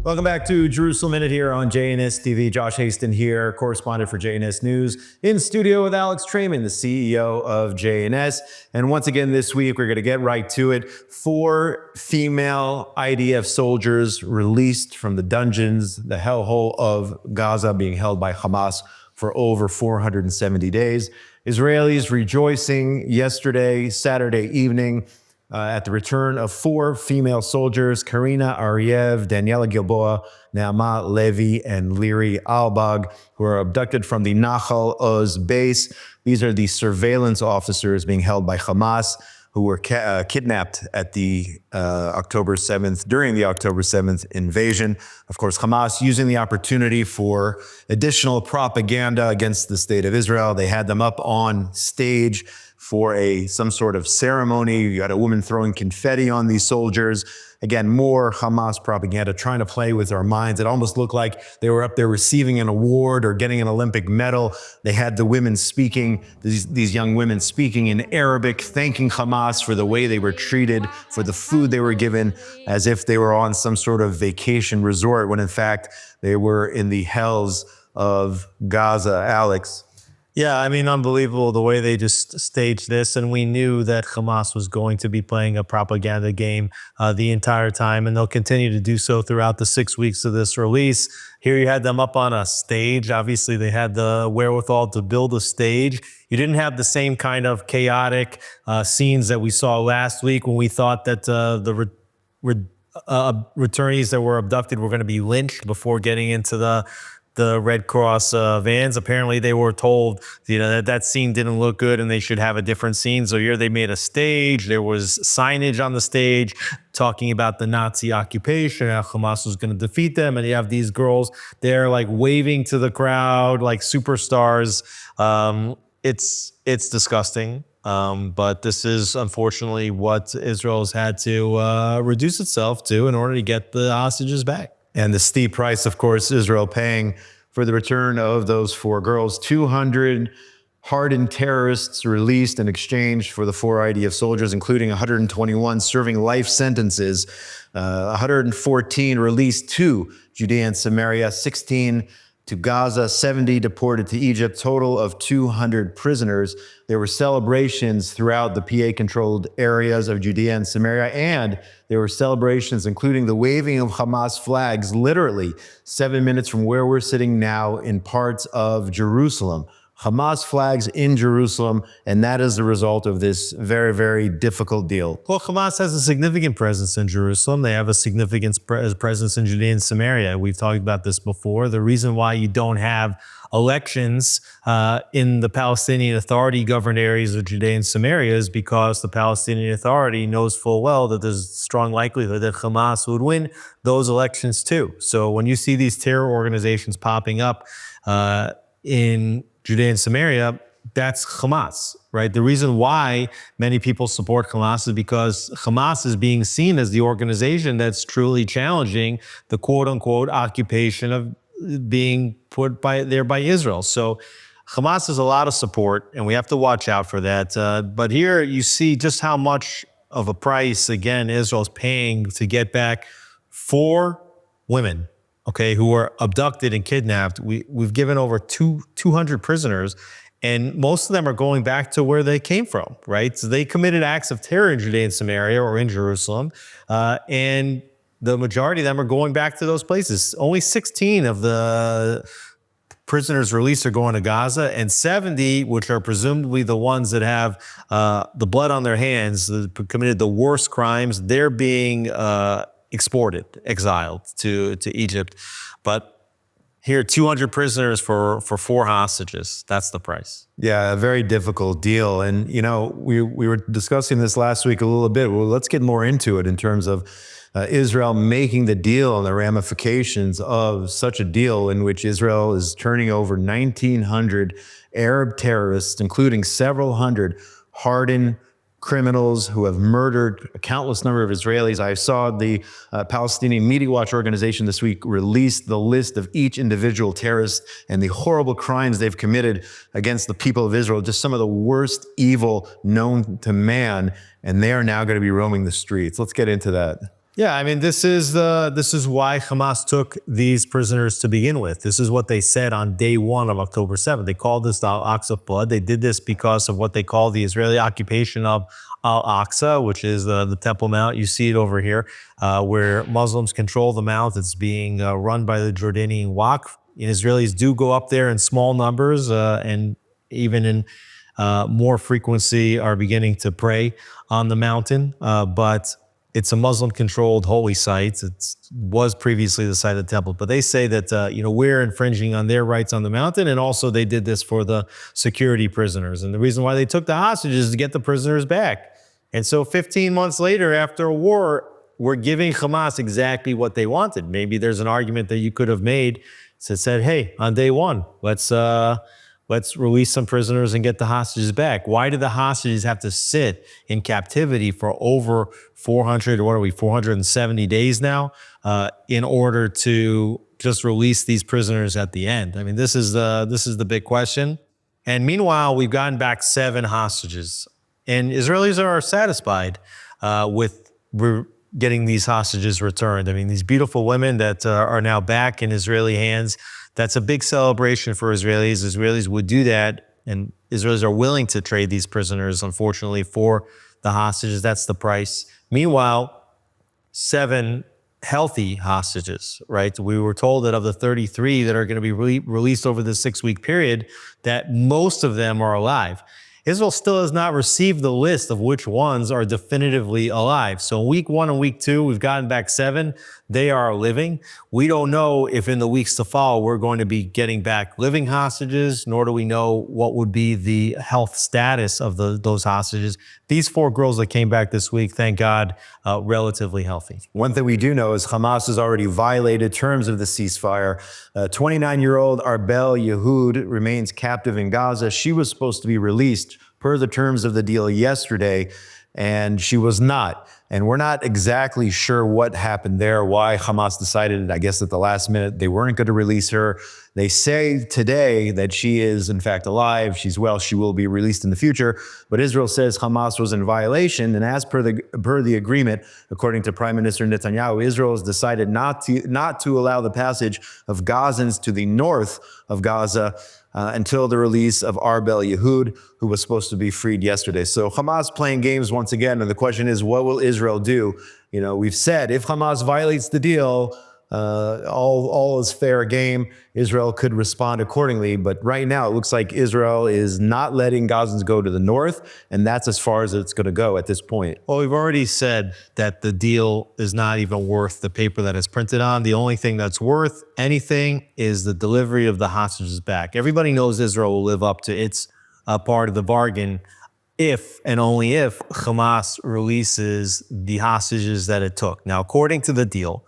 Welcome back to Jerusalem Minute here on JNS TV. Josh Hasten here, correspondent for JNS News, in studio with Alex Traiman, the CEO of JNS. And once again this week, we're going to get right to it. 4 female IDF soldiers released from the dungeons, the hellhole of Gaza, being held by Hamas for over 470 days. Israelis rejoicing yesterday, Saturday evening, at the return of 4 female soldiers, Karina Ariev, Daniela Gilboa, Naama Levi, and Liri Albag, who are abducted from the Nahal Oz base. These are the surveillance officers being held by Hamas, who were kidnapped at the October 7th, during the October 7th invasion. Of course, Hamas using the opportunity for additional propaganda against the state of Israel. They had them up on stage for some sort of ceremony. You had a woman throwing confetti on these soldiers. Again, more Hamas propaganda, trying to play with our minds. It almost looked like they were up there receiving an award or getting an Olympic medal. They had the women speaking, these young women speaking in Arabic, thanking Hamas for the way they were treated, for the food they were given, as if they were on some sort of vacation resort, when in fact they were in the hells of Gaza. Alex. Yeah, I mean, unbelievable the way they just staged this. And we knew that Hamas was going to be playing a propaganda game the entire time, and they'll continue to do so throughout the 6 weeks of this release. Here you had them up on a stage. Obviously, they had the wherewithal to build a stage. You didn't have the same kind of chaotic scenes that we saw last week when we thought that the returnees that were abducted were going to be lynched before getting into the Red Cross vans. Apparently they were told, that scene didn't look good and they should have a different scene. So here they made a stage. There was signage on the stage talking about the Nazi occupation, how Hamas was going to defeat them. And you have these girls there like waving to the crowd like superstars. It's disgusting. But this is unfortunately what Israel's had to reduce itself to in order to get the hostages back. And the steep price, of course, Israel paying for the return of those 4 girls. 200 hardened terrorists released in exchange for the 4 IDF soldiers, including 121 serving life sentences. 114 released to Judea and Samaria, 16 to Gaza, 70 deported to Egypt, total of 200 prisoners. There were celebrations throughout the PA-controlled areas of Judea and Samaria, and there were celebrations including the waving of Hamas flags, literally 7 minutes from where we're sitting now in parts of Jerusalem. Hamas flags in Jerusalem, and that is the result of this very, very difficult deal. Well, Hamas has a significant presence in Jerusalem. They have a significant presence in Judea and Samaria. We've talked about this before. The reason why you don't have elections in the Palestinian Authority governed areas of Judea and Samaria is because the Palestinian Authority knows full well that there's a strong likelihood that Hamas would win those elections too. So when you see these terror organizations popping up in Judea and Samaria, that's Hamas, right? The reason why many people support Hamas is because Hamas is being seen as the organization that's truly challenging the quote-unquote occupation of being put there by Israel. So Hamas has a lot of support, and we have to watch out for that. But here you see just how much of a price, again, Israel's paying to get back 4 women, okay, who were abducted and kidnapped. We've given over 200 prisoners, and most of them are going back to where they came from, right? So they committed acts of terror in Judea and Samaria or in Jerusalem, and the majority of them are going back to those places. Only 16 of the prisoners released are going to Gaza, and 70, which are presumably the ones that have the blood on their hands, that committed the worst crimes, they're being exported, exiled to Egypt. But here, 200 prisoners for 4 hostages. That's the price. Yeah, a very difficult deal. And, we were discussing this last week a little bit. Well, let's get more into it in terms of Israel making the deal and the ramifications of such a deal in which Israel is turning over 1,900 Arab terrorists, including several hundred hardened criminals who have murdered a countless number of Israelis. I saw the Palestinian Media Watch organization this week release the list of each individual terrorist and the horrible crimes they've committed against the people of Israel, just some of the worst evil known to man, and they are now going to be roaming the streets. Let's get into that. Yeah, I mean, this is why Hamas took these prisoners to begin with. This is what they said on day one of October 7th. They called this the Al-Aqsa flood. They did this because of what they call the Israeli occupation of Al-Aqsa, which is the Temple Mount. You see it over here, where Muslims control the mount. It's being run by the Jordanian Waqf. And Israelis do go up there in small numbers and even in more frequency are beginning to pray on the mountain, but it's a Muslim-controlled holy site. It was previously the site of the temple, but they say that we're infringing on their rights on the mountain, and also they did this for the security prisoners. And the reason why they took the hostages is to get the prisoners back. And so 15 months later, after a war, we're giving Hamas exactly what they wanted. Maybe there's an argument that you could have made that said, "Hey, on day one, let's release some prisoners and get the hostages back." Why did the hostages have to sit in captivity for over 470 days now, in order to just release these prisoners at the end? I mean, this is the big question. And meanwhile, we've gotten back 7 hostages, and Israelis are satisfied with getting these hostages returned. I mean, these beautiful women that are now back in Israeli hands. That's a big celebration for Israelis. Israelis would do that, and Israelis are willing to trade these prisoners, unfortunately, for the hostages. That's the price. Meanwhile, 7 healthy hostages, right? We were told that of the 33 that are going to be released over the 6-week period, that most of them are alive. Israel still has not received the list of which ones are definitively alive. So in week 1 and week 2, we've gotten back 7. They are living. We don't know if in the weeks to follow, we're going to be getting back living hostages, nor do we know what would be the health status of those hostages. These 4 girls that came back this week, thank God, relatively healthy. One thing we do know is Hamas has already violated terms of the ceasefire. 29-year-old Arbel Yehud remains captive in Gaza. She was supposed to be released per the terms of the deal yesterday, and she was not. And we're not exactly sure what happened there, why Hamas decided, I guess at the last minute, they weren't going to release her. They say today that she is in fact alive. She's well. She will be released in the future. But Israel says Hamas was in violation. And as per the agreement, according to Prime Minister Netanyahu, Israel has decided not to allow the passage of Gazans to the north of Gaza until the release of Arbel Yehud, who was supposed to be freed yesterday. So Hamas playing games once again. And the question is, what will Israel do? You know, we've said if Hamas violates the deal, all is fair game. Israel could respond accordingly. But right now, it looks like Israel is not letting Gazans go to the north. And that's as far as it's going to go at this point. Well, we've already said that the deal is not even worth the paper that it's printed on. The only thing that's worth anything is the delivery of the hostages back. Everybody knows Israel will live up to its part of the bargain if and only if Hamas releases the hostages that it took. Now, according to the deal,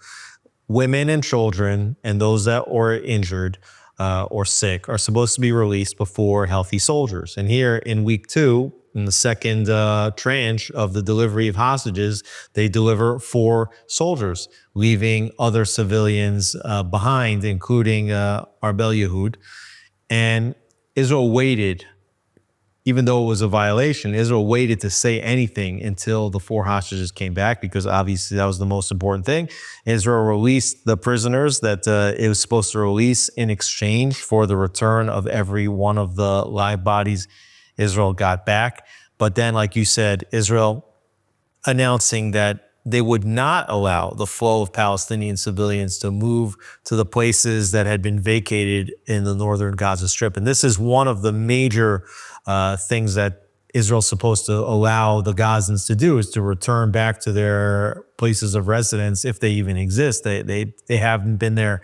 women and children and those that were injured or sick are supposed to be released before healthy soldiers. And here in week 2, in the second tranche of the delivery of hostages, they deliver 4 soldiers, leaving other civilians behind, including Arbel Yehud. And Israel waited. Even though it was a violation, Israel waited to say anything until the 4 hostages came back, because obviously that was the most important thing. Israel released the prisoners that it was supposed to release in exchange for the return of every one of the live bodies Israel got back. But then, like you said, Israel announcing that they would not allow the flow of Palestinian civilians to move to the places that had been vacated in the northern Gaza Strip. And this is one of the major things that Israel's supposed to allow the Gazans to do, is to return back to their places of residence, if they even exist. They haven't been there,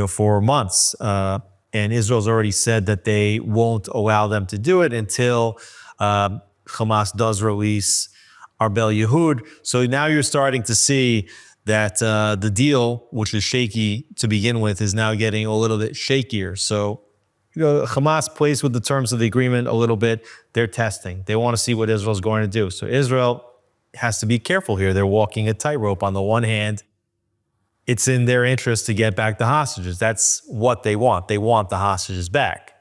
for months. And Israel's already said that they won't allow them to do it until Hamas does release Arbel Yehud. So now you're starting to see that the deal, which is shaky to begin with, is now getting a little bit shakier. So Hamas plays with the terms of the agreement a little bit. They're testing. They want to see what Israel's going to do. So Israel has to be careful here. They're walking a tightrope. On the one hand, it's in their interest to get back the hostages. That's what they want. They want the hostages back.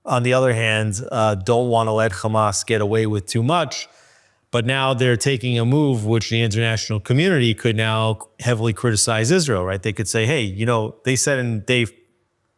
On the other hand, don't want to let Hamas get away with too much, But now they're taking a move which the international community could now heavily criticize Israel, right? They could say, hey, they said in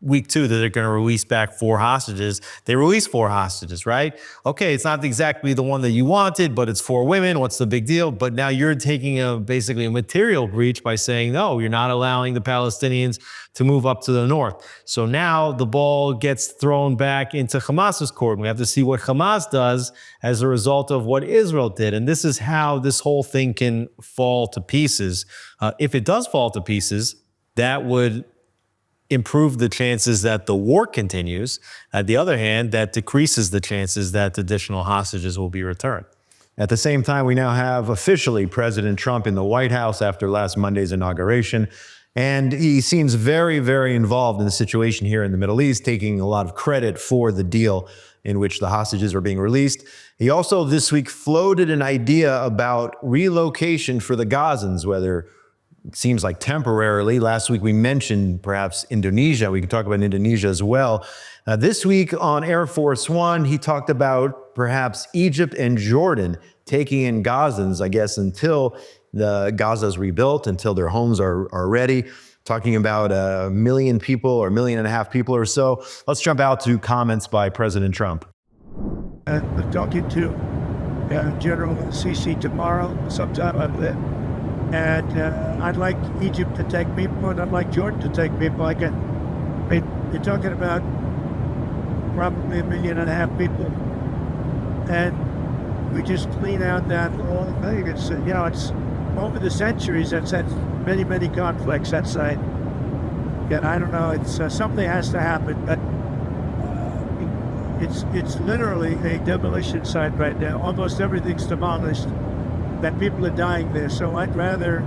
week 2 that they're going to release back 4 hostages. They released 4 hostages, right? Okay, it's not exactly the one that you wanted, but it's 4 women. What's the big deal? But now you're taking basically a material breach by saying, no, you're not allowing the Palestinians to move up to the north. So now the ball gets thrown back into Hamas's court. We have to see what Hamas does as a result of what Israel did. And this is how this whole thing can fall to pieces. If it does fall to pieces, that would improve the chances that the war continues. On the other hand, that decreases the chances that additional hostages will be returned. At the same time, we now have officially President Trump in the White House after last Monday's inauguration. And he seems very, very involved in the situation here in the Middle East, taking a lot of credit for the deal in which the hostages are being released. He also this week floated an idea about relocation for the Gazans, whether it seems like temporarily. Last week we mentioned perhaps Indonesia. We could talk about Indonesia as well. This week on Air Force One, he talked about perhaps Egypt and Jordan taking in Gazans, I guess, until the Gaza is rebuilt, until their homes are ready. Talking about 1 million people or 1.5 million people or so. Let's jump out to comments by President Trump. I'm talking to General Sisi tomorrow, sometime like that. And I'd like Egypt to take people, and I'd like Jordan to take people. You're talking about probably 1.5 million people, and we just clean out that whole thing. It's it's over the centuries that's had many, many conflicts that side. And I don't know. It's something has to happen, but it's literally a demolition site right now. Almost everything's demolished. That people are dying there. So I'd rather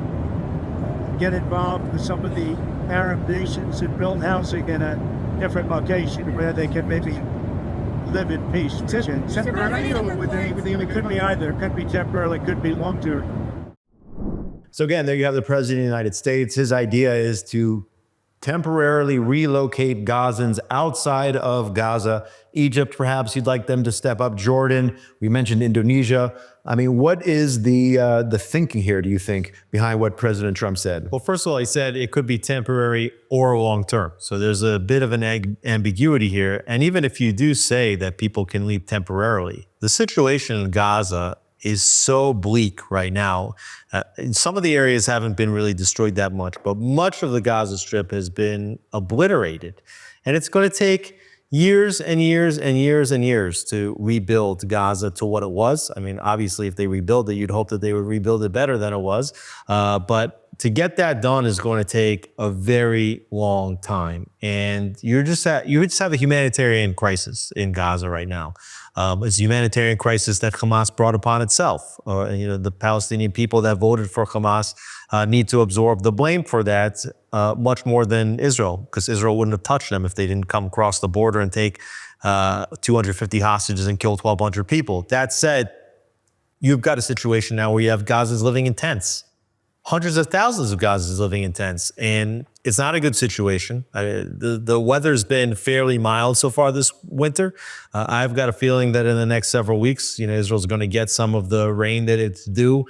get involved with some of the Arab nations and build housing in a different location where they can maybe live in peace. Temporarily, it could be either. It could be temporarily, it could be long-term. So again, there you have the President of the United States. His idea is to temporarily relocate Gazans outside of Gaza. Egypt, perhaps you'd like them to step up. Jordan, we mentioned Indonesia. I mean, what is the thinking here, do you think, behind what President Trump said? Well, first of all, he said it could be temporary or long-term. So there's a bit of an ambiguity here. And even if you do say that people can leave temporarily, the situation in Gaza is so bleak right now. Some of the areas haven't been really destroyed that much, but much of the Gaza Strip has been obliterated. And it's going to take years and years and years and years to rebuild Gaza to what it was. I mean, obviously, if they rebuild it, you'd hope that they would rebuild it better than it was. But to get that done is going to take a very long time. And you just have a humanitarian crisis in Gaza right now. It's a humanitarian crisis that Hamas brought upon itself. The Palestinian people that voted for Hamas need to absorb the blame for that much more than Israel, because Israel wouldn't have touched them if they didn't come across the border and take 250 hostages and kill 1,200 people. That said, you've got a situation now where you have Gazans living in tents. Hundreds of thousands of Gazans living in tents, and it's not a good situation. The weather's been fairly mild so far this winter. I've got a feeling that in the next several weeks, Israel's going to get some of the rain that it's due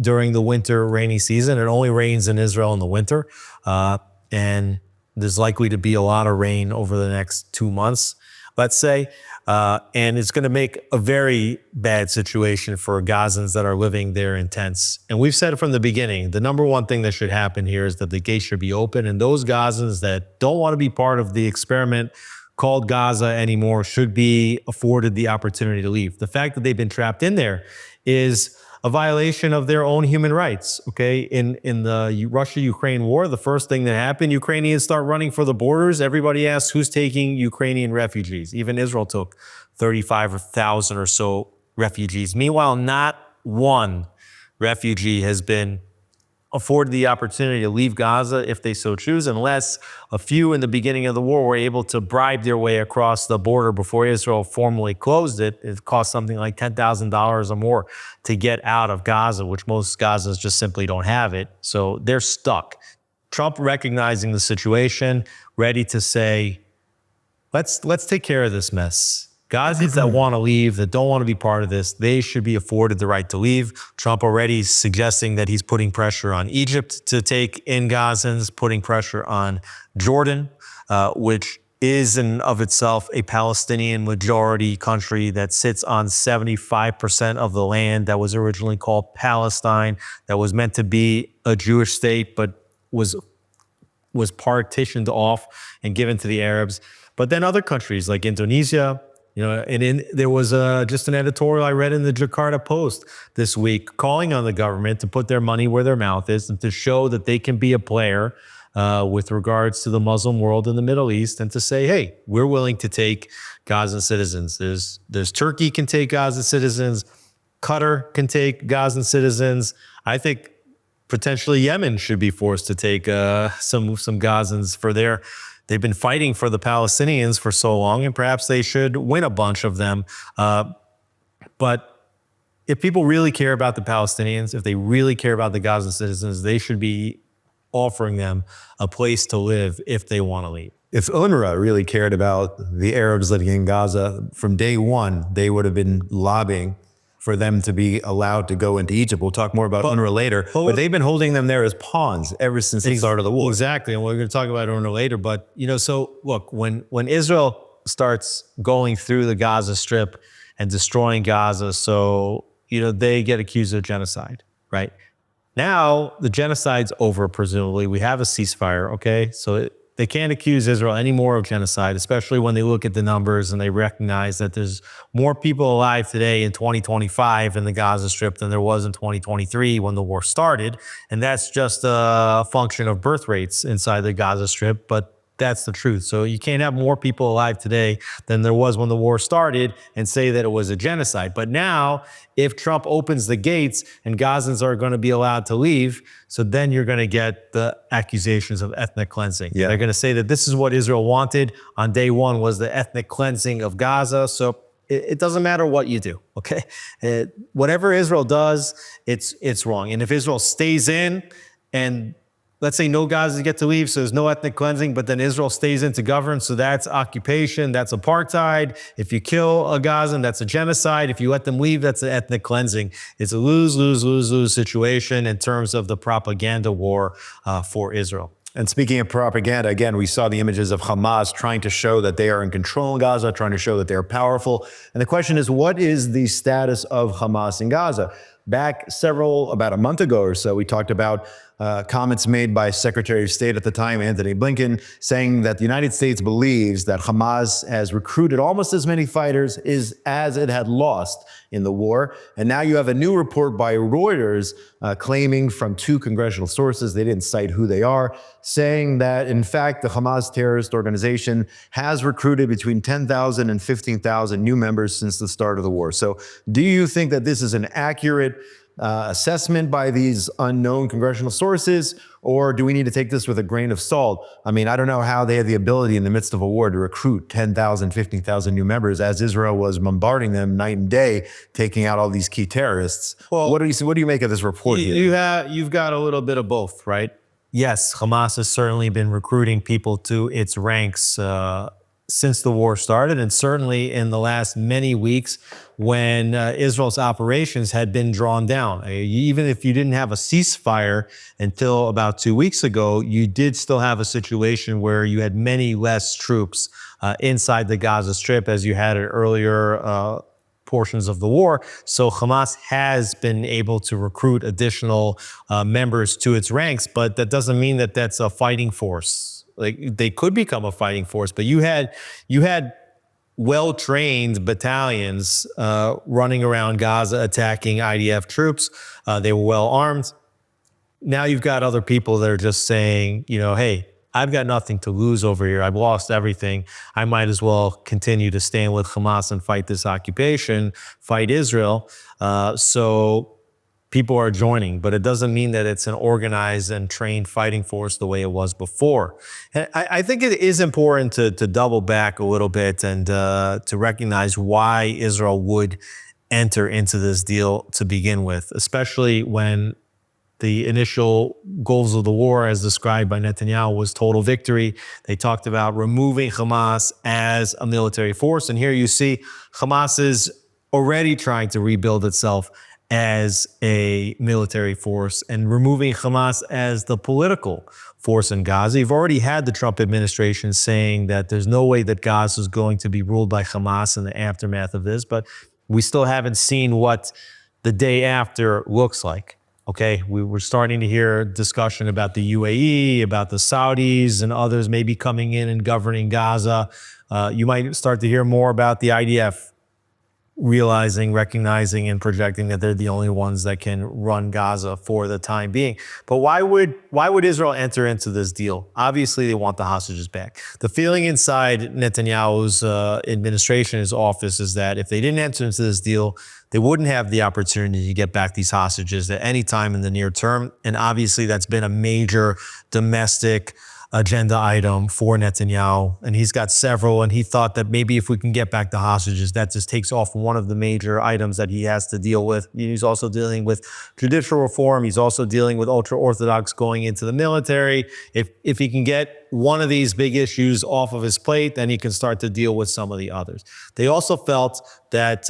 during the winter rainy season. It only rains in Israel in the winter, and there's likely to be a lot of rain over the next 2 months, let's say. And it's going to make a very bad situation for Gazans that are living there in tents. And we've said from the beginning, the number one thing that should happen here is that the gates should be open. And those Gazans that don't want to be part of the experiment called Gaza anymore should be afforded the opportunity to leave. The fact that they've been trapped in there is a violation of their own human rights, okay? In the Russia-Ukraine war, the first thing that happened, Ukrainians start running for the borders. Everybody asks, who's taking Ukrainian refugees? Even Israel took 35,000 or so refugees. Meanwhile, not one refugee has been afforded the opportunity to leave Gaza if they so choose, unless a few in the beginning of the war were able to bribe their way across the border before Israel formally closed it. It cost something like $10,000 or more to get out of Gaza, which most Gazans just simply don't have it. So they're stuck. Trump recognizing the situation, ready to say, let's take care of this mess. Gazans that want to leave, that don't want to be part of this, they should be afforded the right to leave. Trump already is suggesting that he's putting pressure on Egypt to take in Gazans, putting pressure on Jordan, which is in of itself a Palestinian majority country that sits on 75% of the land that was originally called Palestine, that was meant to be a Jewish state, but was partitioned off and given to the Arabs. But then other countries like Indonesia, there was just an editorial I read in the Jakarta Post this week calling on the government to put their money where their mouth is and to show that they can be a player with regards to the Muslim world in the Middle East, and to say, hey, we're willing to take Gazan citizens. There's Turkey can take Gazan citizens. Qatar can take Gazan citizens. I think potentially Yemen should be forced to take some Gazans for they've been fighting for the Palestinians for so long, and perhaps they should win a bunch of them. But if people really care about the Palestinians, if they really care about the Gaza citizens, they should be offering them a place to live if they want to leave. If UNWRA really cared about the Arabs living in Gaza, from day one, they would have been lobbying for them to be allowed to go into Egypt. We'll talk more about UNWRA later, but they've been holding them there as pawns ever since the start of the war. Exactly, and we're going to talk about UNWRA later. But so look, when Israel starts going through the Gaza Strip and destroying Gaza, so they get accused of genocide, right? Now the genocide's over, presumably. We have a ceasefire, okay? So they can't accuse Israel anymore of genocide, especially when they look at the numbers and they recognize that there's more people alive today in 2025 in the Gaza Strip than there was in 2023 when the war started. And that's just a function of birth rates inside the Gaza Strip, but that's the truth. So you can't have more people alive today than there was when the war started and say that it was a genocide. But now, if Trump opens the gates and Gazans are going to be allowed to leave, so then you're going to get the accusations of ethnic cleansing. Yeah. They're going to say that this is what Israel wanted on day one, was the ethnic cleansing of Gaza. So it doesn't matter what you do, okay? Whatever Israel does, it's wrong. And if Israel stays in and let's say no Gazans get to leave, so there's no ethnic cleansing, but then Israel stays in to govern, so that's occupation, that's apartheid. If you kill a Gazan, that's a genocide. If you let them leave, that's an ethnic cleansing. It's a lose, lose, lose, lose situation in terms of the propaganda war for Israel. And speaking of propaganda, again, we saw the images of Hamas trying to show that they are in control in Gaza, trying to show that they're powerful. And the question is, what is the status of Hamas in Gaza? Back about a month ago or so, we talked about comments made by Secretary of State at the time, Antony Blinken, saying that the United States believes that Hamas has recruited almost as many fighters as it had lost in the war. And now you have a new report by Reuters claiming from two congressional sources, they didn't cite who they are, saying that, in fact, the Hamas terrorist organization has recruited between 10,000 and 15,000 new members since the start of the war. So do you think that this is an accurate assessment by these unknown congressional sources, or do we need to take this with a grain of salt? I mean, I don't know how they had the ability in the midst of a war to recruit 10,000, 15,000 new members as Israel was bombarding them night and day, taking out all these key terrorists. Well, what do you make of this report? You've got a little bit of both, right? Yes, Hamas has certainly been recruiting people to its ranks since the war started, and certainly in the last many weeks when Israel's operations had been drawn down. Even if you didn't have a ceasefire until about 2 weeks ago, you did still have a situation where you had many less troops inside the Gaza Strip as you had at earlier portions of the war. So Hamas has been able to recruit additional members to its ranks, but that doesn't mean that that's a fighting force. Like, they could become a fighting force, but you had well-trained battalions running around Gaza attacking IDF troops. They were well-armed. Now you've got other people that are just saying, hey, I've got nothing to lose over here. I've lost everything. I might as well continue to stand with Hamas and fight this occupation, fight Israel. So people are joining, but it doesn't mean that it's an organized and trained fighting force the way it was before. And I think it is important to double back a little bit and to recognize why Israel would enter into this deal to begin with, especially when the initial goals of the war, as described by Netanyahu, was total victory. They talked about removing Hamas as a military force. And here you see Hamas is already trying to rebuild itself as a military force and removing Hamas as the political force in Gaza. You've already had the Trump administration saying that there's no way that Gaza is going to be ruled by Hamas in the aftermath of this, but we still haven't seen what the day after looks like. Okay, we were starting to hear discussion about the UAE, about the Saudis and others maybe coming in and governing Gaza. You might start to hear more about the IDF realizing, recognizing, and projecting that they're the only ones that can run Gaza for the time being. But why would Israel enter into this deal? Obviously, they want the hostages back. The feeling inside Netanyahu's administration, his office, is that if they didn't enter into this deal, they wouldn't have the opportunity to get back these hostages at any time in the near term. And obviously, that's been a major domestic agenda item for Netanyahu, and he's got several, and he thought that maybe if we can get back the hostages, that just takes off one of the major items that he has to deal with. He's also dealing with judicial reform. He's also dealing with ultra-Orthodox going into the military. If he can get one of these big issues off of his plate, then he can start to deal with some of the others. They also felt that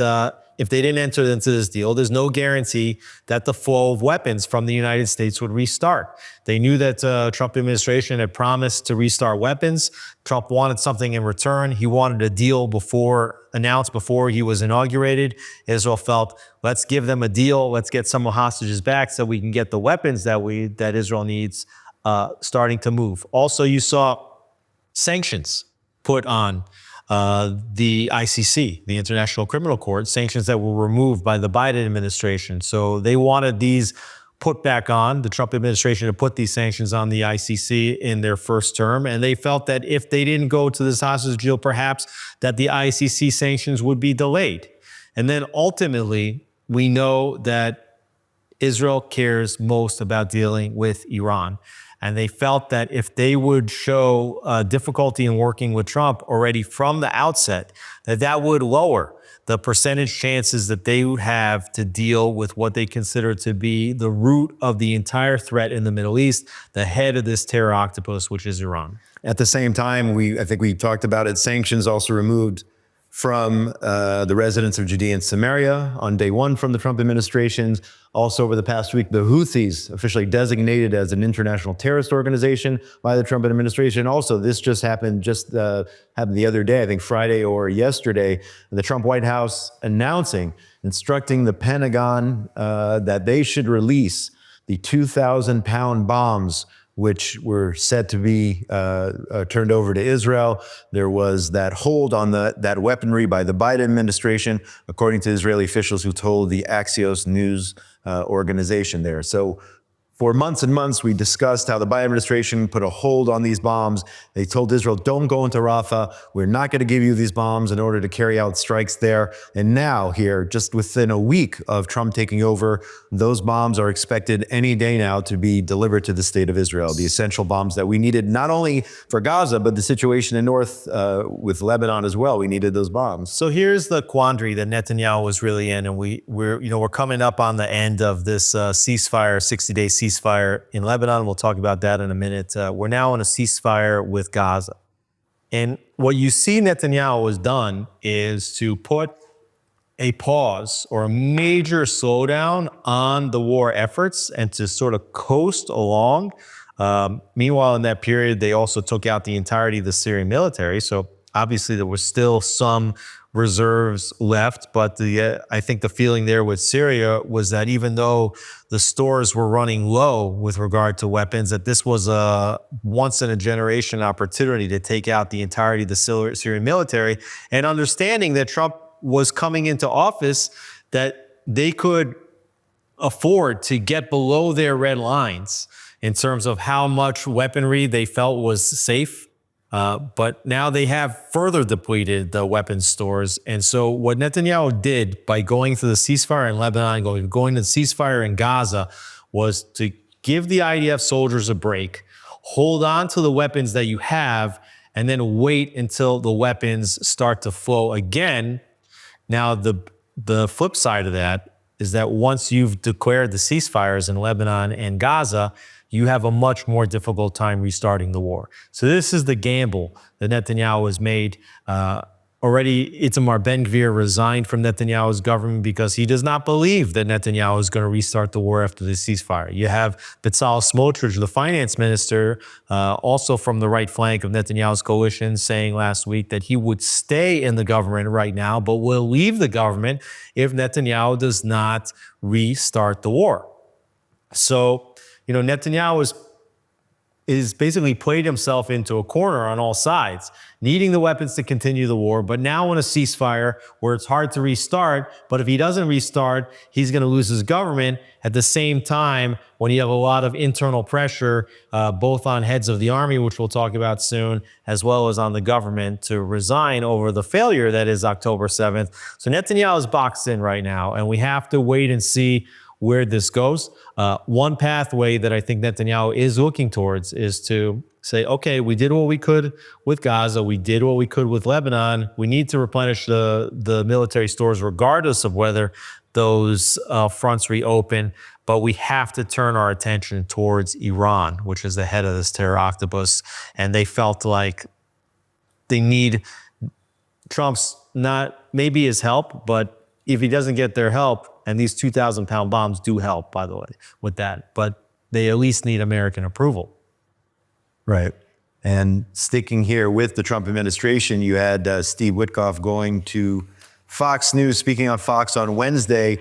if they didn't enter into this deal, there's no guarantee that the flow of weapons from the United States would restart. They knew that Trump administration had promised to restart weapons. Trump wanted something in return. He wanted a deal announced before he was inaugurated. Israel felt, let's give them a deal. Let's get some hostages back so we can get the weapons that Israel needs starting to move. Also, you saw sanctions put on the ICC, the International Criminal Court, sanctions that were removed by the Biden administration. So they wanted these put back on, the Trump administration, to put these sanctions on the ICC in their first term. And they felt that if they didn't go to this hostage deal, perhaps that the ICC sanctions would be delayed. And then ultimately, we know that Israel cares most about dealing with Iran. And they felt that if they would show difficulty in working with Trump already from the outset, that would lower the percentage chances that they would have to deal with what they consider to be the root of the entire threat in the Middle East, the head of this terror octopus, which is Iran. At the same time, I think we talked about it, sanctions also removed from the residents of Judea and Samaria on day one from the Trump administration. Also, over the past week, the Houthis officially designated as an international terrorist organization by the Trump administration. Also, this just happened the other day, I think Friday or yesterday, the Trump White House instructing the Pentagon that they should release the 2,000-pound bombs which were said to be turned over to Israel. There was that hold on that weaponry by the Biden administration, according to Israeli officials who told the Axios news organization there. So for months and months, we discussed how the Biden administration put a hold on these bombs. They told Israel, don't go into Rafah. We're not going to give you these bombs in order to carry out strikes there. And now here, just within a week of Trump taking over, those bombs are expected any day now to be delivered to the state of Israel, the essential bombs that we needed, not only for Gaza, but the situation in north with Lebanon as well. We needed those bombs. So here's the quandary that Netanyahu was really in, and we're coming up on the end of this ceasefire, 60-day ceasefire in Lebanon. We'll talk about that in a minute. We're now on a ceasefire with Gaza. And what you see Netanyahu has done is to put a pause or a major slowdown on the war efforts and to sort of coast along. Meanwhile, in that period, they also took out the entirety of the Syrian military. So obviously there was still some reserves left, but I think the feeling there with Syria was that even though the stores were running low with regard to weapons, that this was a once-in-a-generation opportunity to take out the entirety of the Syrian military, and understanding that Trump was coming into office, that they could afford to get below their red lines in terms of how much weaponry they felt was safe. But now they have further depleted the weapons stores. And so what Netanyahu did by going to the ceasefire in Lebanon, going to the ceasefire in Gaza, was to give the IDF soldiers a break, hold on to the weapons that you have, and then wait until the weapons start to flow again. Now, the flip side of that is that once you've declared the ceasefires in Lebanon and Gaza, you have a much more difficult time restarting the war. So this is the gamble that Netanyahu has made. Already, Itamar Ben-Gvir resigned from Netanyahu's government because he does not believe that Netanyahu is going to restart the war after the ceasefire. You have Bezalel Smotrich, the finance minister, also from the right flank of Netanyahu's coalition, saying last week that he would stay in the government right now, but will leave the government if Netanyahu does not restart the war. So, Netanyahu is basically played himself into a corner on all sides, needing the weapons to continue the war, but now in a ceasefire where it's hard to restart. But if he doesn't restart, he's going to lose his government. At the same time, when you have a lot of internal pressure, both on heads of the army, which we'll talk about soon, as well as on the government to resign over the failure that is October 7th. So Netanyahu is boxed in right now, and we have to wait and see where this goes. One pathway that I think Netanyahu is looking towards is to say, okay, we did what we could with Gaza. We did what we could with Lebanon. We need to replenish the military stores regardless of whether those fronts reopen. But we have to turn our attention towards Iran, which is the head of this terror octopus. And they felt like they need Trump's not maybe his help, but if he doesn't get their help, and these 2,000-pound bombs do help, by the way, with that, but they at least need American approval. Right. And sticking here with the Trump administration, you had Steve Witkoff going to Fox News, speaking on Fox on Wednesday,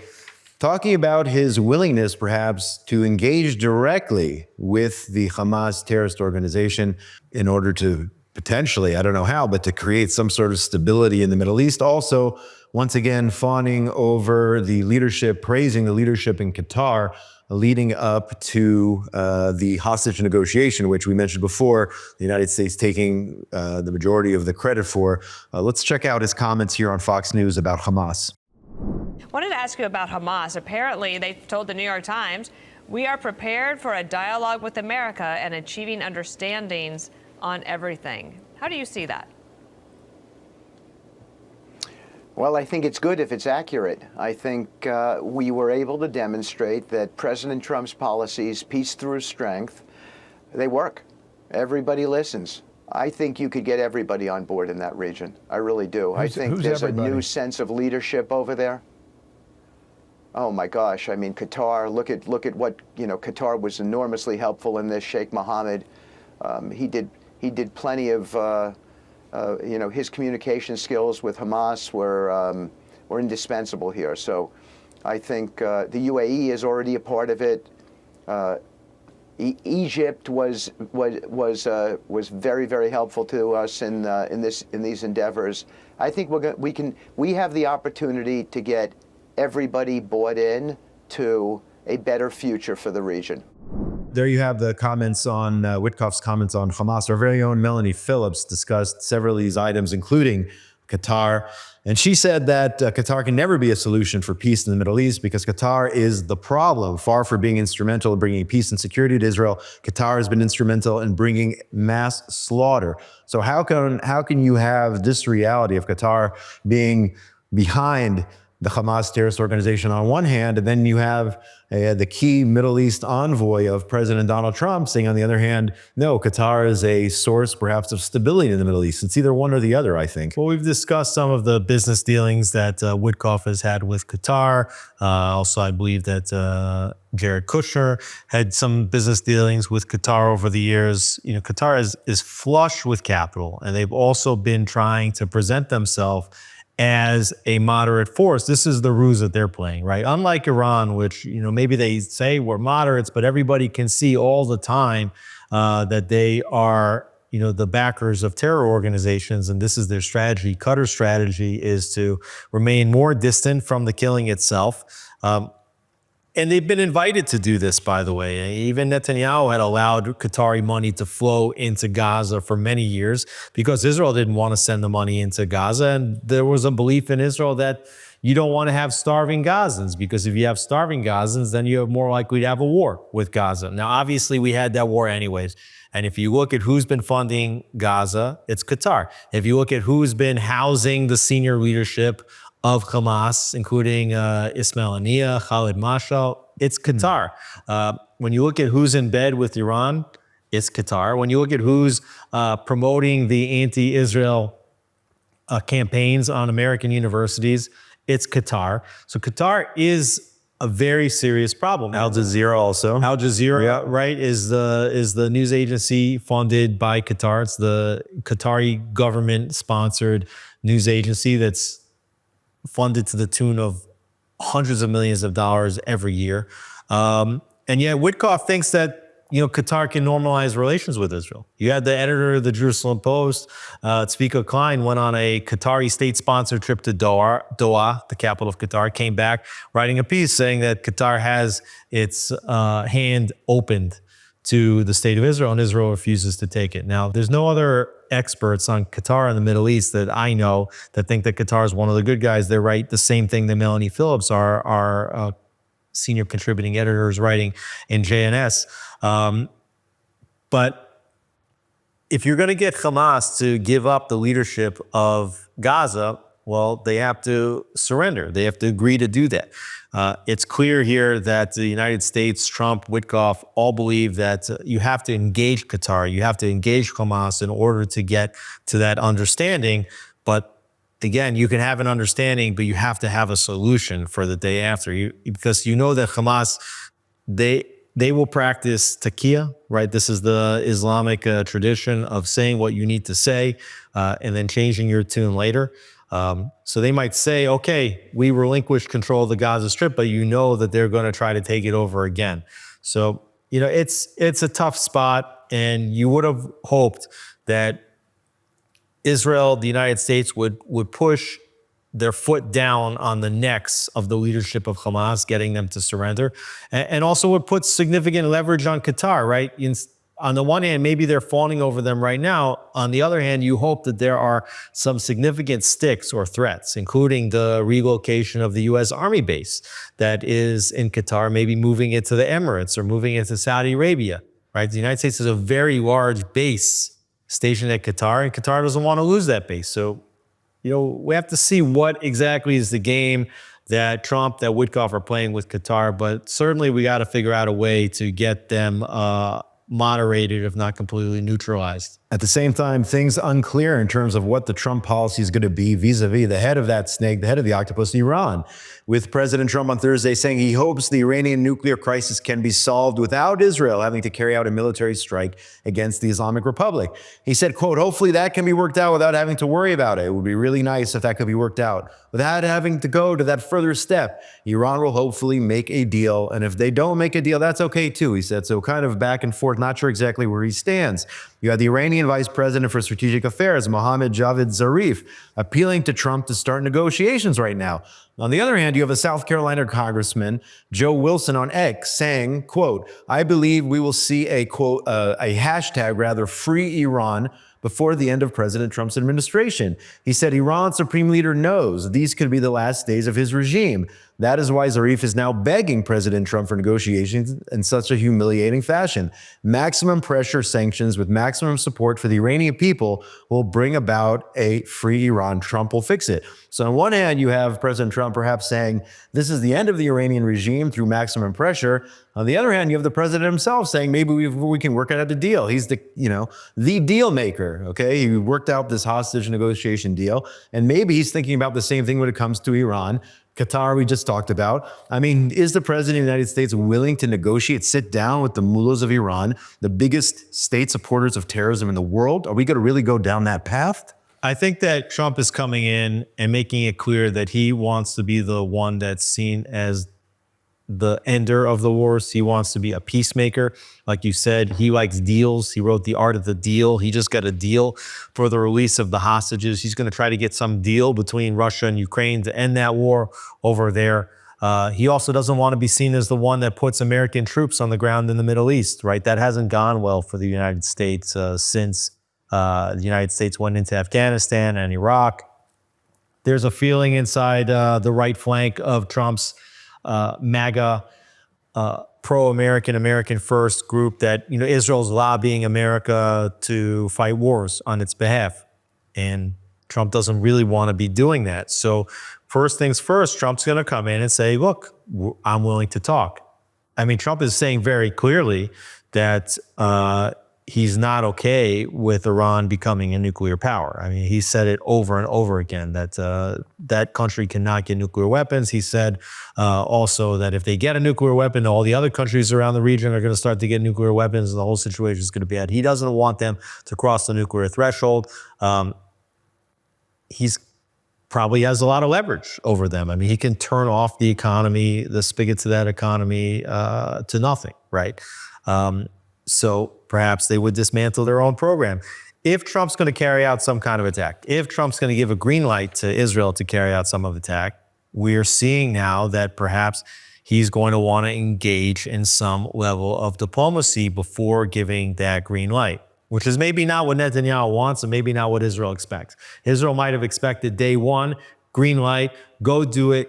talking about his willingness perhaps to engage directly with the Hamas terrorist organization in order to potentially, I don't know how, but to create some sort of stability in the Middle East. Also, once again, fawning over the leadership, praising the leadership in Qatar, leading up to the hostage negotiation, which we mentioned before, the United States taking the majority of the credit for. Let's check out his comments here on Fox News about Hamas. I wanted to ask you about Hamas. Apparently, they told the New York Times, we are prepared for a dialogue with America and achieving understandings on everything. How do you see that? Well, I think it's good if it's accurate. I think we were able to demonstrate that President Trump's policies, peace through strength, they work. Everybody listens. I think you could get everybody on board in that region. I really do. I think there's a new sense of leadership over there. Oh my gosh! I mean, Qatar. Look at what Qatar was enormously helpful in this. Sheikh Mohammed, he did plenty of. His communication skills with Hamas were indispensable here. So I think the UAE is already a part of it. Egypt was very, very helpful to us in these endeavors. I think we have the opportunity to get everybody bought in to a better future for the region. There you have the comments on Witkoff's comments on Hamas. Our very own Melanie Phillips discussed several of these items, including Qatar. And she said that Qatar can never be a solution for peace in the Middle East because Qatar is the problem. Far from being instrumental in bringing peace and security to Israel, Qatar has been instrumental in bringing mass slaughter. So how can you have this reality of Qatar being behind the Hamas terrorist organization on one hand, and then you have the key Middle East envoy of President Donald Trump saying, on the other hand, no, Qatar is a source perhaps of stability in the Middle East. It's either one or the other, I think. Well, we've discussed some of the business dealings that Witkoff has had with Qatar. Also, I believe that Jared Kushner had some business dealings with Qatar over the years. Qatar is flush with capital, and they've also been trying to present themselves as a moderate force. This is the ruse that they're playing, right? Unlike Iran, which, maybe they say we're moderates, but everybody can see all the time that they are, the backers of terror organizations, and this is their strategy. Qatar's strategy is to remain more distant from the killing itself. And they've been invited to do this, by the way. Even Netanyahu had allowed Qatari money to flow into Gaza for many years because Israel didn't want to send the money into Gaza. And there was a belief in Israel that you don't want to have starving Gazans, because if you have starving Gazans, then you're more likely to have a war with Gaza. Now, obviously, we had that war anyways. And if you look at who's been funding Gaza, it's Qatar. If you look at who's been housing the senior leadership of Hamas, including Ismail Haniyeh, Khalid Mashal, it's Qatar. When you look at who's in bed with Iran, it's Qatar. When you look at who's promoting the anti-Israel campaigns on American universities, it's Qatar. So Qatar is a very serious problem. Al Jazeera also. Al Jazeera, Yeah. right, is the news agency funded by Qatar. It's the Qatari government-sponsored news agency that's funded to the tune of hundreds of millions of dollars every year. And yet Witkoff thinks that Qatar can normalize relations with Israel. You had the editor of the Jerusalem Post, Tzvika Klein, went on a Qatari state-sponsored trip to Doha, the capital of Qatar, came back writing a piece saying that Qatar has its hand opened to the state of Israel, and Israel refuses to take it. Now, there's no other experts on Qatar and the Middle East that I know that think that Qatar is one of the good guys. They write the same thing that Melanie Phillips, our senior contributing editors, writing in JNS. But if you're going to get Hamas to give up the leadership of Gaza, well, they have to surrender. They have to agree to do that. It's clear here that the United States, Trump, Witkoff, all believe that you have to engage Qatar, you have to engage Hamas in order to get to that understanding. But again, you can have an understanding, but you have to have a solution for the day after. Because you know that Hamas, they will practice taqiyya, right? This is the Islamic tradition of saying what you need to say and then changing your tune later. So they might say, okay, we relinquish control of the Gaza Strip, but you know that they're going to try to take it over again. So, it's a tough spot, and you would have hoped that Israel, the United States, would push their foot down on the necks of the leadership of Hamas, getting them to surrender, and also would put significant leverage on Qatar, right? On the one hand, maybe they're fawning over them right now. On the other hand, you hope that there are some significant sticks or threats, including the relocation of the U.S. Army base that is in Qatar, maybe moving it to the Emirates or moving it to Saudi Arabia, right? The United States has a very large base stationed at Qatar, and Qatar doesn't want to lose that base. So, we have to see what exactly is the game that Trump, that Witkoff are playing with Qatar, but certainly we got to figure out a way to get them moderated, if not completely neutralized. At the same time, things unclear in terms of what the Trump policy is going to be vis-a-vis the head of that snake, the head of the octopus, Iran, with President Trump on Thursday saying he hopes the Iranian nuclear crisis can be solved without Israel having to carry out a military strike against the Islamic Republic. He said, quote, hopefully that can be worked out without having to worry about it. It would be really nice if that could be worked out without having to go to that further step. Iran will hopefully make a deal. And if they don't make a deal, that's okay too, he said. So kind of back and forth, not sure exactly where he stands. You had the Iranian Vice President for Strategic Affairs, Mohammad Javad Zarif, appealing to Trump to start negotiations right now. On the other hand, you have a South Carolina Congressman, Joe Wilson, on X saying, quote, I believe we will see a, quote, a hashtag, rather, free Iran before the end of President Trump's administration. He said Iran's supreme leader knows these could be the last days of his regime. That is why Zarif is now begging President Trump for negotiations in such a humiliating fashion. Maximum pressure sanctions with maximum support for the Iranian people will bring about a free Iran. Trump will fix it. So on one hand, you have President Trump perhaps saying this is the end of the Iranian regime through maximum pressure. On the other hand, you have the president himself saying maybe we can work out a deal. He's the deal maker. Okay, he worked out this hostage negotiation deal, and maybe he's thinking about the same thing when it comes to Iran. Qatar, we just talked about. I mean, is the president of the United States willing to negotiate, sit down with the mullahs of Iran, the biggest state supporters of terrorism in the world? Are we going to really go down that path? I think that Trump is coming in and making it clear that he wants to be the one that's seen as the ender of the wars. He wants to be a peacemaker. Like you said, he likes deals. He wrote The Art of the Deal. He just got a deal for the release of the hostages. He's going to try to get some deal between Russia and Ukraine to end that war over there. He also doesn't want to be seen as the one that puts American troops on the ground in the Middle East, right? That hasn't gone well for the United States since the United States went into Afghanistan and Iraq. There's a feeling inside the right flank of Trump's MAGA, pro-American, American first group that, Israel's lobbying America to fight wars on its behalf. And Trump doesn't really want to be doing that. So first things first, Trump's going to come in and say, look, I'm willing to talk. I mean, Trump is saying very clearly that he's not okay with Iran becoming a nuclear power. I mean, he said it over and over again that that country cannot get nuclear weapons. He said also that if they get a nuclear weapon, all the other countries around the region are going to start to get nuclear weapons and the whole situation is going to be bad. He doesn't want them to cross the nuclear threshold. He's probably has a lot of leverage over them. I mean, he can turn off the economy, the spigots of that economy to nothing, right? So perhaps they would dismantle their own program. If Trump's going to carry out some kind of attack, if Trump's going to give a green light to Israel to carry out some of the attack, we're seeing now that perhaps he's going to want to engage in some level of diplomacy before giving that green light, which is maybe not what Netanyahu wants and maybe not what Israel expects. Israel might have expected day one, green light, go do it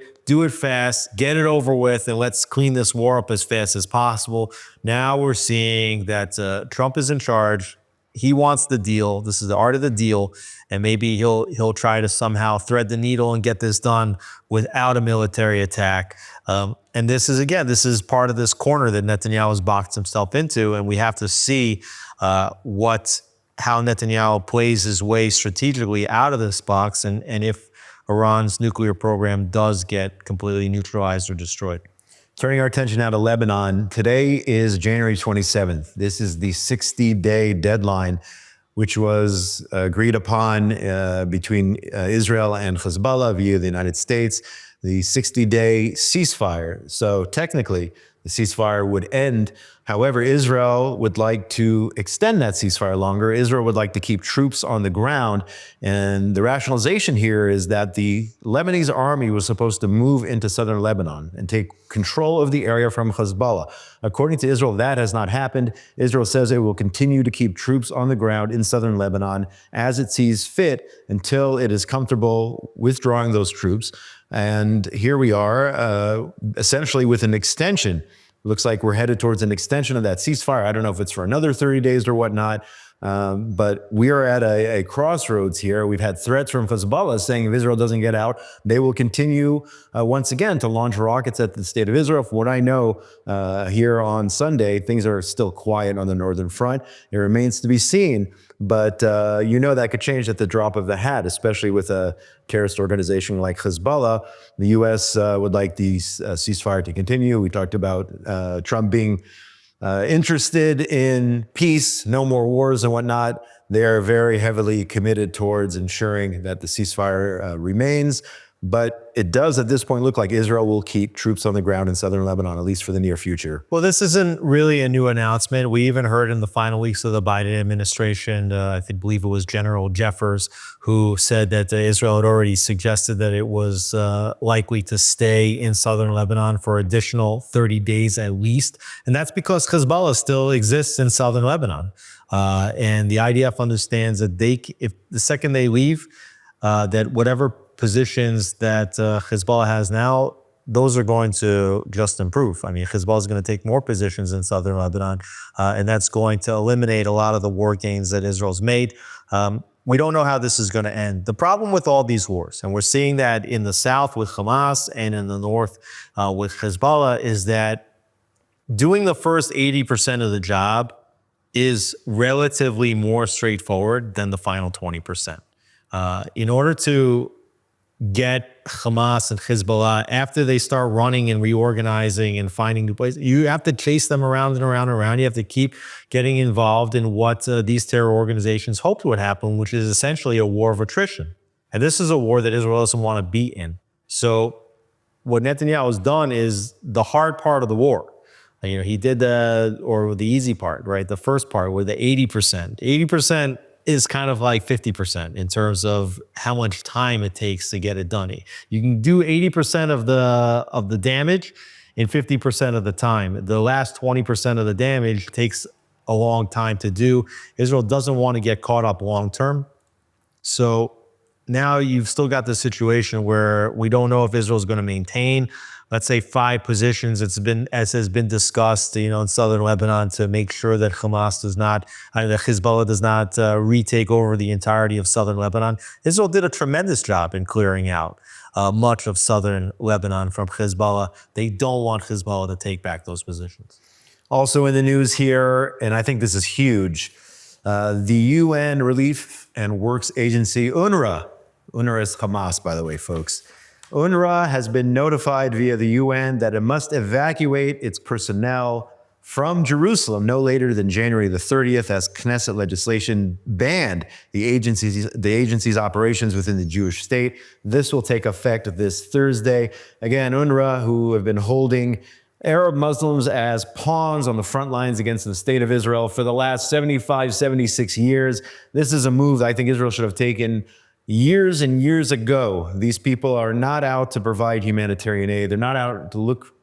fast, get it over with, and let's clean this war up as fast as possible. Now we're seeing that Trump is in charge. He wants the deal. This is the art of the deal, and maybe he'll try to somehow thread the needle and get this done without a military attack. And this is part of this corner that Netanyahu has boxed himself into, and we have to see how Netanyahu plays his way strategically out of this box, and if Iran's nuclear program does get completely neutralized or destroyed. Turning our attention now to Lebanon, today is January 27th. This is the 60-day deadline, which was agreed upon between Israel and Hezbollah via the United States, the 60-day ceasefire. So technically, the ceasefire would end. However, Israel would like to extend that ceasefire longer. Israel would like to keep troops on the ground. And the rationalization here is that the Lebanese army was supposed to move into southern Lebanon and take control of the area from Hezbollah. According to Israel, that has not happened. Israel says it will continue to keep troops on the ground in southern Lebanon as it sees fit until it is comfortable withdrawing those troops. And here we are, essentially with an extension. It looks like we're headed towards an extension of that ceasefire. I don't know if it's for another 30 days or whatnot, but we are at a crossroads here. We've had threats from Hezbollah saying if Israel doesn't get out, they will continue once again to launch rockets at the state of Israel. From what I know, here on Sunday, things are still quiet on the northern front. It remains to be seen. But that could change at the drop of the hat, especially with a terrorist organization like Hezbollah. The U.S. would like the ceasefire to continue. We talked about Trump being interested in peace, no more wars and whatnot. They are very heavily committed towards ensuring that the ceasefire remains. But it does at this point look like Israel will keep troops on the ground in southern Lebanon, at least for the near future. Well, this isn't really a new announcement. We even heard in the final weeks of the Biden administration, I believe it was General Jeffers, who said that Israel had already suggested that it was likely to stay in southern Lebanon for additional 30 days at least. And that's because Hezbollah still exists in southern Lebanon. And the IDF understands that if the second they leave, that whatever positions that Hezbollah has now, those are going to just improve. I mean, Hezbollah is going to take more positions in southern Lebanon, and that's going to eliminate a lot of the war gains that Israel's made. We don't know how this is going to end. The problem with all these wars, and we're seeing that in the south with Hamas and in the north with Hezbollah, is that doing the first 80% of the job is relatively more straightforward than the final 20%. In order to get Hamas and Hezbollah, after they start running and reorganizing and finding new places, you have to chase them around and around and around. You have to keep getting involved in what these terror organizations hoped would happen, which is essentially a war of attrition. And this is a war that Israel doesn't want to be in. So what Netanyahu has done is the hard part of the war. He did the easy part, right? The first part with the 80%. 80% is kind of like 50% in terms of how much time it takes to get it done. You can do 80% of the damage in 50% of the time. The last 20% of the damage takes a long time to do. Israel doesn't want to get caught up long term. So now you've still got the situation where we don't know if Israel's going to maintain, let's say, 5 positions. It's been, as has been discussed, in Southern Lebanon, to make sure that Hamas does not, that Hezbollah does not retake over the entirety of Southern Lebanon. Israel did a tremendous job in clearing out much of Southern Lebanon from Hezbollah. They don't want Hezbollah to take back those positions. Also in the news here, and I think this is huge, the UN Relief and Works Agency, UNWRA is Hamas, by the way, folks. UNWRA has been notified via the UN that it must evacuate its personnel from Jerusalem no later than January the 30th, as Knesset legislation banned the agency's operations within the Jewish state. This will take effect this Thursday. Again, UNWRA, who have been holding Arab Muslims as pawns on the front lines against the state of Israel for the last 75, 76 years. This is a move that I think Israel should have taken years and years ago. These people are not out to provide humanitarian aid. They're not out to look.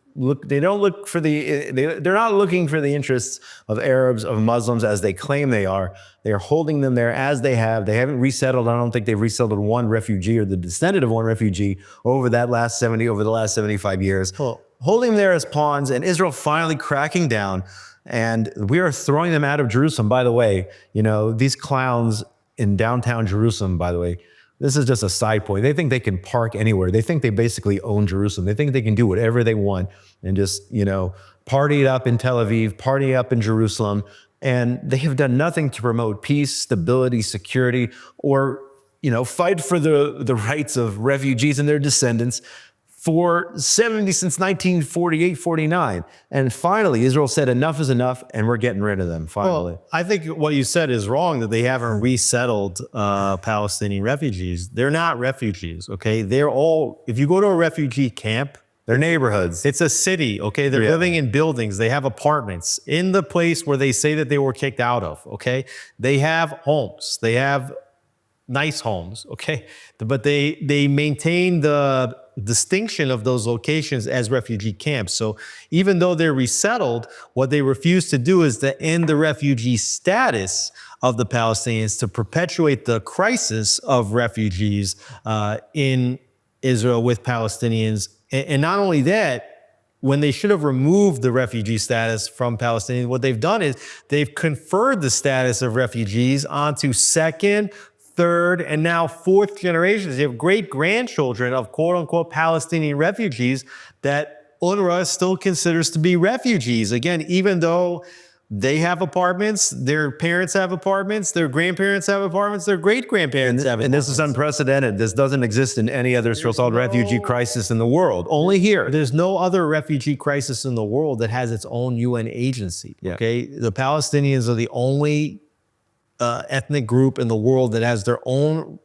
They don't look for they're not looking for the interests of Arabs, of Muslims, as they claim they are. They are holding them there as they have. They haven't resettled. I don't think they've resettled one refugee or the descendant of one refugee over the last 75 years. Well, holding them there as pawns, and Israel finally cracking down. And we are throwing them out of Jerusalem. By the way, these clowns in downtown Jerusalem, by the way, this is just a side point. They think they can park anywhere. They think they basically own Jerusalem. They think they can do whatever they want and just, party it up in Tel Aviv, party up in Jerusalem. And they have done nothing to promote peace, stability, security, or, fight for the rights of refugees and their descendants since 1948, 49. And finally, Israel said enough is enough, and we're getting rid of them, finally. Well, I think what you said is wrong, that they haven't resettled Palestinian refugees. They're not refugees, okay? They're all, if you go to a refugee camp, they're neighborhoods. It's a city, okay? They're living in buildings. They have apartments in the place where they say that they were kicked out of, okay? They have homes. They have nice homes, okay? But they maintain the distinction of those locations as refugee camps. So even though they're resettled, what they refuse to do is to end the refugee status of the Palestinians, to perpetuate the crisis of refugees in Israel with Palestinians. And not only that, when they should have removed the refugee status from Palestinians, what they've done is they've conferred the status of refugees onto second, third, and now fourth generations. You have great-grandchildren of quote-unquote Palestinian refugees that UNRWA still considers to be refugees. Again, even though they have apartments, their parents have apartments, their grandparents have apartments, their great-grandparents have apartments. And this is unprecedented. This doesn't exist in any other so-called refugee crisis in the world, only here. There's no other refugee crisis in the world that has its own UN agency, okay? The Palestinians are the only ethnic group in the world that has their own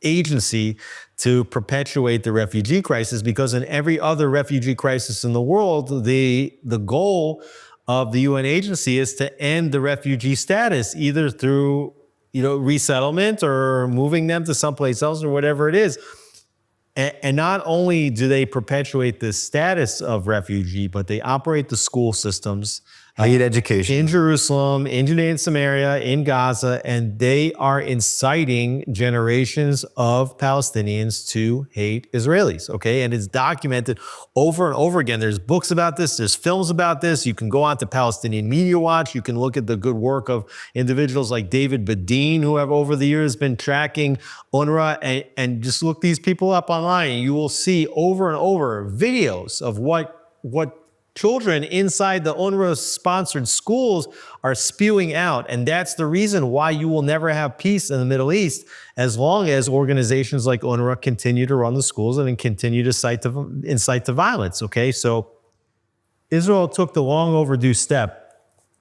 agency to perpetuate the refugee crisis, because in every other refugee crisis in the world, the goal of the UN agency is to end the refugee status, either through resettlement or moving them to someplace else or whatever it is. And not only do they perpetuate the status of refugee, but they operate the school systems. Higher education. In Jerusalem, in Judea and Samaria, in Gaza, and they are inciting generations of Palestinians to hate Israelis, okay? And it's documented over and over again. There's books about this, there's films about this. You can go on to Palestinian Media Watch. You can look at the good work of individuals like David Badin, who have over the years been tracking UNRWA, and just look these people up online, and you will see over and over videos of what children inside the UNRWA-sponsored schools are spewing out. And that's the reason why you will never have peace in the Middle East as long as organizations like UNRWA continue to run the schools and continue to incite to violence, okay? So Israel took the long overdue step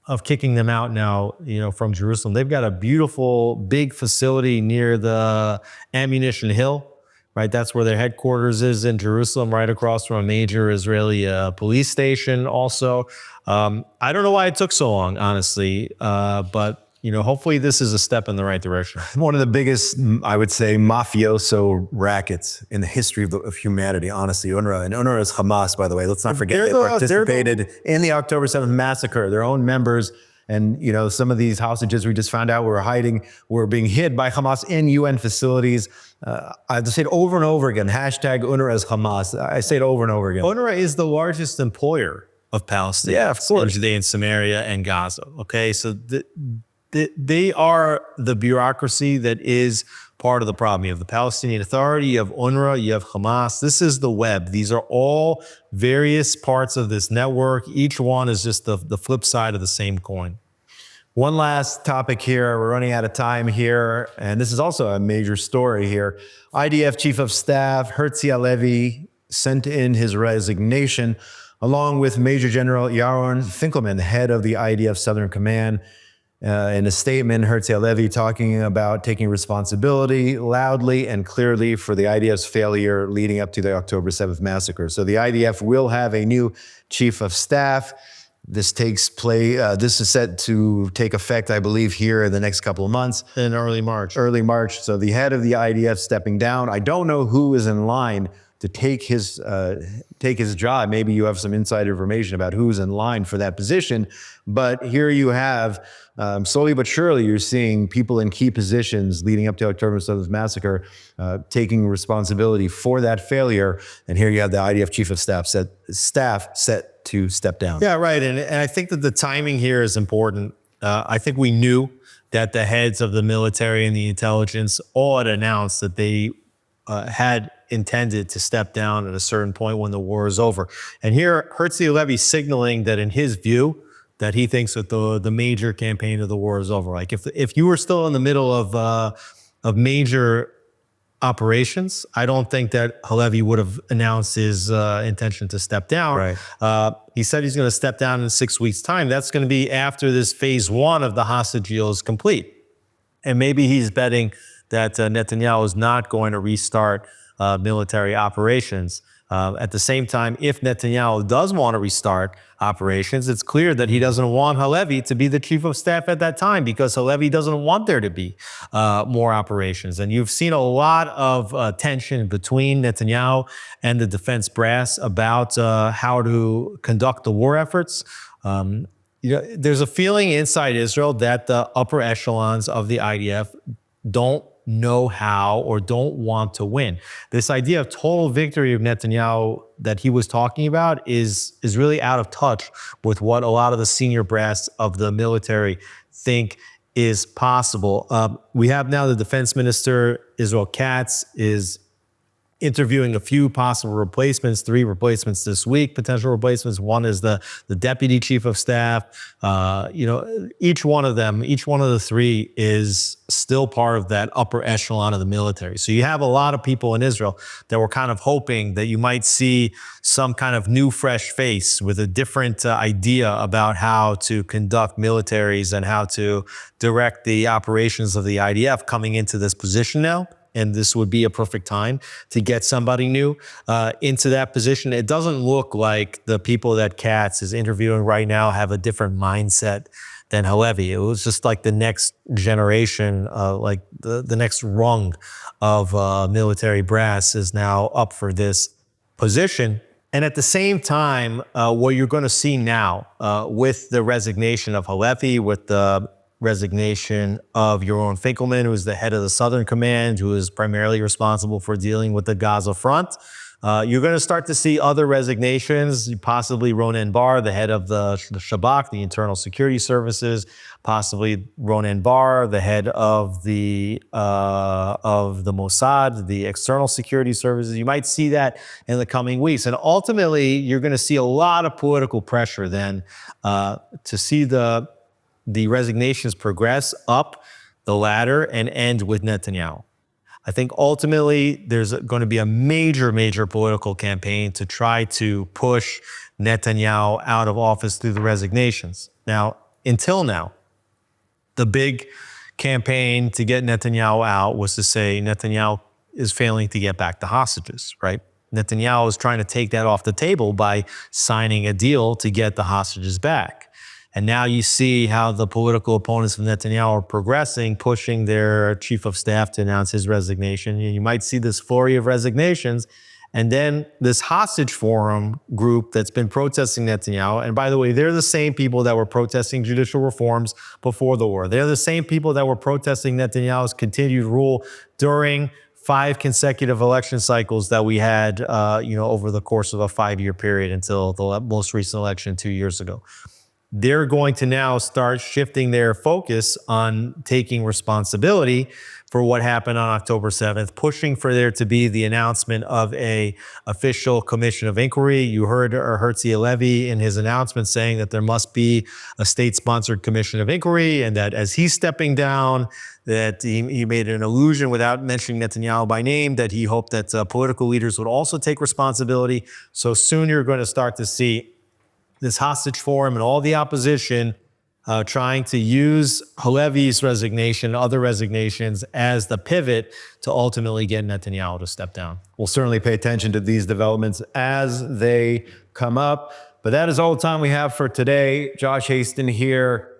of kicking them out now, from Jerusalem. They've got a beautiful, big facility near the Ammunition Hill, right? That's where their headquarters is in Jerusalem, right across from a major Israeli police station also. I don't know why it took so long, honestly, but hopefully this is a step in the right direction. One of the biggest, I would say, mafioso rackets in the history of humanity, honestly, UNRWA. And UNRWA is Hamas, by the way. Let's not forget they participated in the October 7th massacre. Their own members And, some of these hostages we just found out were being hid by Hamas in UN facilities. I have to say it over and over again, hashtag UNWRA is Hamas. I say it over and over again. UNWRA is the largest employer of Palestinians Yeah, of course. in Judea and Samaria and Gaza. Okay, so they are the bureaucracy that is part of the problem. You have the Palestinian Authority, you have UNRWA, you have Hamas. This is the web. These are all various parts of this network. Each one is just the flip side of the same coin. One last topic here. We're running out of time here. And this is also a major story here. IDF Chief of Staff Herzi Halevi sent in his resignation, along with Major General Yaron Finkelman, the head of the IDF Southern Command. In a statement, Herzi Halevi talking about taking responsibility loudly and clearly for the IDF's failure leading up to the October 7th massacre. So the IDF will have a new chief of staff. This is set to take effect, I believe, here in the next couple of months. In early March. Early March. So the head of the IDF stepping down. I don't know who is in line to take his job. Maybe you have some inside information about who's in line for that position. But here you have, slowly but surely, you're seeing people in key positions leading up to October 7th massacre taking responsibility for that failure. And here you have the IDF chief of staff set to step down. Yeah, right. And I think that the timing here is important. I think we knew that the heads of the military and the intelligence all had announced that they had intended to step down at a certain point when the war is over. And here, Herzi Halevi signaling that in his view, that he thinks that the major campaign of the war is over. Like if you were still in the middle of major operations, I don't think that Halevi would have announced his intention to step down. Right. He said he's going to step down in 6 weeks' time. That's going to be after this phase one of the hostage deal is complete. And maybe he's betting that Netanyahu is not going to restart military operations. At the same time, if Netanyahu does want to restart operations, it's clear that he doesn't want Halevi to be the chief of staff at that time because Halevi doesn't want there to be more operations. And you've seen a lot of tension between Netanyahu and the defense brass about how to conduct the war efforts. There's a feeling inside Israel that the upper echelons of the IDF don't know how or don't want to win. This idea of total victory of Netanyahu that he was talking about is really out of touch with what a lot of the senior brass of the military think is possible. We have now the defense minister, Israel Katz, is interviewing a few possible replacements, 3 replacements this week, potential replacements. One is the deputy chief of staff. Each one of the 3 is still part of that upper echelon of the military. So you have a lot of people in Israel that were kind of hoping that you might see some kind of new, fresh face with a different idea about how to conduct militaries and how to direct the operations of the IDF coming into this position now. And this would be a perfect time to get somebody new into that position. It doesn't look like the people that Katz is interviewing right now have a different mindset than Halevi. It was just like the next generation, like the next rung of military brass is now up for this position. And at the same time, what you're going to see now with the resignation of Halevi, with the resignation of Yaron Finkelman, who is the head of the Southern Command, who is primarily responsible for dealing with the Gaza front. You're going to start to see other resignations, possibly Ronen Bar, the head of the Shabak, the Internal Security Services, possibly Ronen Bar, the head of the Mossad, the External Security Services. You might see that in the coming weeks. And ultimately, you're going to see a lot of political pressure then to see the resignations progress up the ladder and end with Netanyahu. I think ultimately there's going to be a major, major political campaign to try to push Netanyahu out of office through the resignations. Now, until now, the big campaign to get Netanyahu out was to say Netanyahu is failing to get back the hostages, right? Netanyahu is trying to take that off the table by signing a deal to get the hostages back. And now you see how the political opponents of Netanyahu are progressing, pushing their chief of staff to announce his resignation. You might see this flurry of resignations, And then this hostage forum group that's been protesting Netanyahu, and by the way, they're the same people that were protesting judicial reforms before the war. They're the same people that were protesting Netanyahu's continued rule during 5 consecutive election cycles that we had, over the course of a 5-year period until the most recent election 2 years ago. They're going to now start shifting their focus on taking responsibility for what happened on October 7th, pushing for there to be the announcement of a official commission of inquiry. You heard Herzi Halevi in his announcement saying that there must be a state-sponsored commission of inquiry, and that as he's stepping down, that he made an allusion without mentioning Netanyahu by name, that he hoped that political leaders would also take responsibility. So soon you're going to start to see this hostage forum and all the opposition trying to use Halevi's resignation and other resignations as the pivot to ultimately get Netanyahu to step down. We'll certainly pay attention to these developments as they come up. But that is all the time we have for today. Josh Hasten here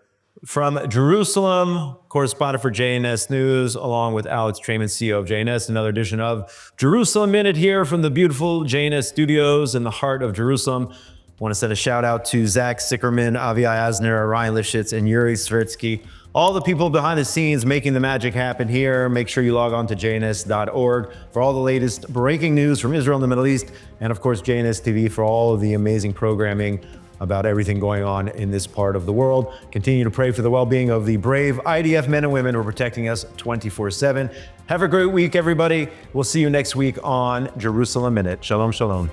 from Jerusalem, correspondent for JNS News, along with Alex Traiman, CEO of JNS. Another edition of Jerusalem Minute here from the beautiful JNS studios in the heart of Jerusalem. I want to send a shout out to Zach Sickerman, Avi Eisner, Ryan Lifshitz, and Yuri Svirtsky. All the people behind the scenes making the magic happen here. Make sure you log on to jns.org for all the latest breaking news from Israel and the Middle East. And of course, JNS TV for all of the amazing programming about everything going on in this part of the world. Continue to pray for the well-being of the brave IDF men and women who are protecting us 24/7. Have a great week, everybody. We'll see you next week on Jerusalem Minute. Shalom, shalom.